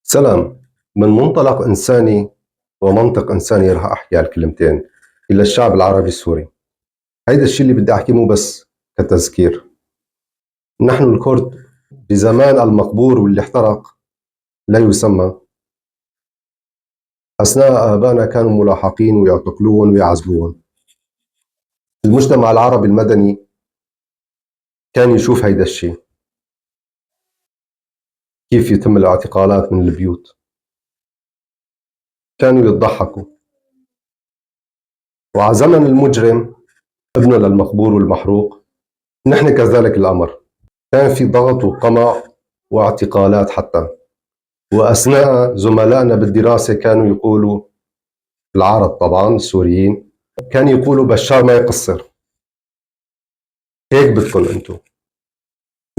سلام. من منطلق إنساني ومنطق إنساني راح أحكي هالكلمتين إلى الشعب العربي السوري. هيدا الشيء اللي بدي أحكيه مو بس كتذكير. نحن الكرد بزمان المقبور واللي احترق لا يسمى، أثناء آبائنا كانوا ملاحقين ويعتقلون ويعذبون. المجتمع العربي المدني كان يشوف هيدا الشيء، كيف يتم الاعتقالات من البيوت، كانوا يضحكوا. وعلى زمن المجرم ابنه للمقبور والمحروق نحن كذلك الأمر، كان في ضغط وقمع واعتقالات حتى. وأثناء زملائنا بالدراسة كانوا يقولوا، العرب طبعا السوريين، كانوا يقولوا بشار ما يقصر، هيك بدكم أنتم.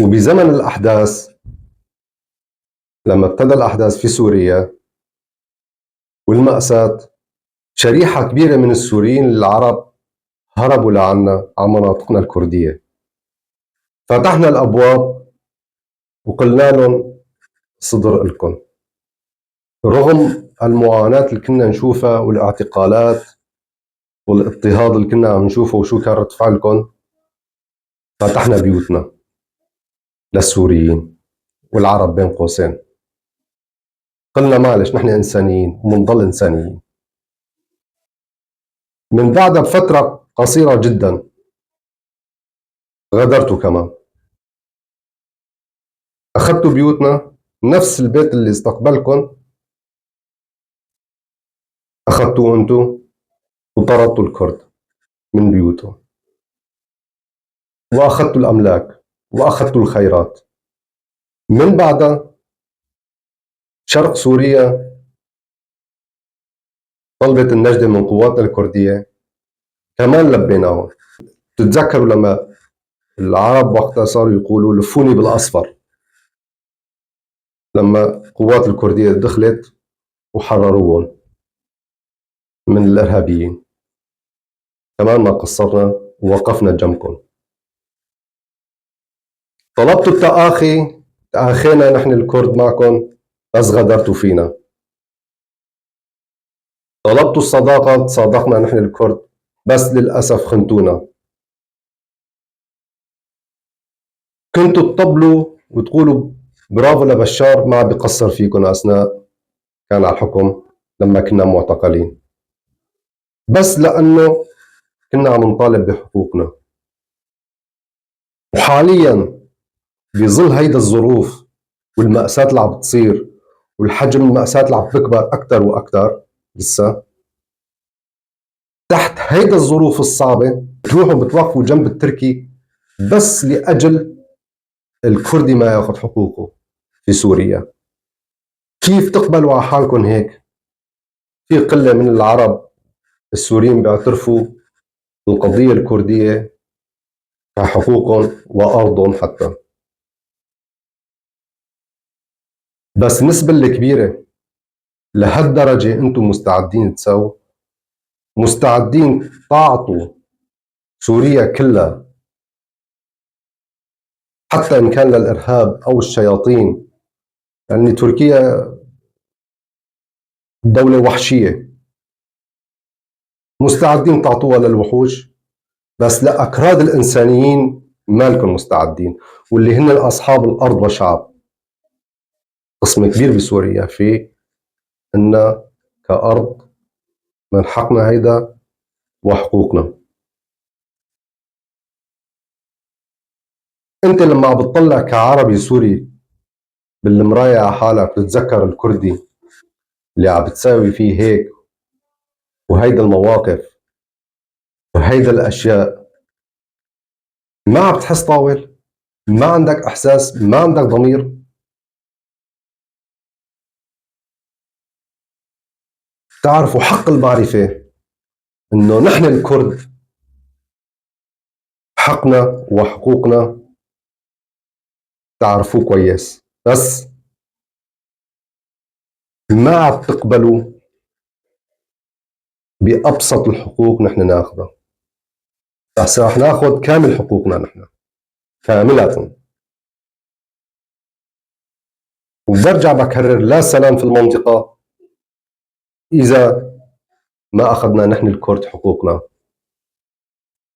وبزمن الأحداث لما ابتدى الأحداث في سوريا والمأساة، شريحة كبيرة من السوريين العرب هربوا لعنا على مناطقنا الكردية. فتحنا الأبواب وقلنا لهم صدر لكم، رغم المعاناة اللي كنا نشوفها والاعتقالات والاضطهاد اللي كنا عم نشوفه وشو كان رد فعلكم. فتحنا بيوتنا للسوريين والعرب بين قوسين، قلنا معلش نحن إنسانيين ومنضل إنسانيين. من بعدها بفترة قصيرة جدا غادرتوا كمان، أخذتوا بيوتنا، نفس البيت اللي استقبلكم أخذتوه أنتم وطردتوا الكرد من بيوتهم، وأخذتوا الأملاك وأخذتوا الخيرات. من بعدها شرق سوريا طلبت النجدة من قواتنا الكردية، كمان لبيناهم. تتذكروا لما العرب وقتها صاروا يقولوا لفوني بالأصفر، لما قوات الكردية دخلت وحرروهم من الإرهابيين، كمان ما قصرنا ووقفنا جنبكم. طلبتوا التآخي، تآخينا نحن الكرد معكم بس غدرتوا فينا. طلبتوا الصداقة، تصادقنا نحن الكرد بس للأسف خنتونا. كنتوا تطبلوا وتقولوا برافو لبشار ما بيقصر فيكم أثناء كان على الحكم لما كنا معتقلين، بس لأنه كنا عم نطالب بحقوقنا. وحاليا بظل هيدا الظروف والمأساة اللي عم بتصير والحجم المأساة اللي عم تكبر أكثر وأكثر، لسه تحت هيدا الظروف الصعبة بتروحوا بتوقفوا جنب التركي بس لأجل الكردي ما ياخذ حقوقه في سوريا. كيف تقبلوا على حالكم هيك؟ في قلة من العرب السوريين بيعترفوا بالقضية الكردية كحقوقهم وأرضهم حتى، بس النسبة الكبيرة لهالدرجة أنتم مستعدين تساووا، مستعدين تعطوا سوريا كلها حتى إن كان للإرهاب أو الشياطين، لأن تركيا دولة وحشية، مستعدين تعطوها للوحوش، بس لأكراد الإنسانيين مالكم مستعدين، واللي هن أصحاب الأرض والشعب. قسم كبير بسوريا في إن كأرض من حقنا هيدا وحقوقنا. أنت لما عم بتطلع كعربي سوري بالمراية على حالك تتذكر الكردي اللي عم بتساوي فيه هيك وهيدا المواقف وهيدا الأشياء، ما عم تحس طاول؟ ما عندك إحساس؟ ما عندك ضمير؟ تعرفوا حق المعرفة إنه نحن الكرد حقنا وحقوقنا تعرفوه كويس، بس ما عم تقبلوا بأبسط الحقوق نحن ناخذها. بس رح ناخذ كامل حقوقنا نحن كاملة. وبرجع بكرر لا سلام في المنطقة إذا ما أخذنا نحن الكرد حقوقنا.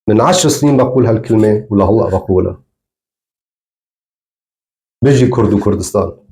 من 10 سنين بقول هالكلمة ولهلا بقولها. بيجي كرد وكردستان.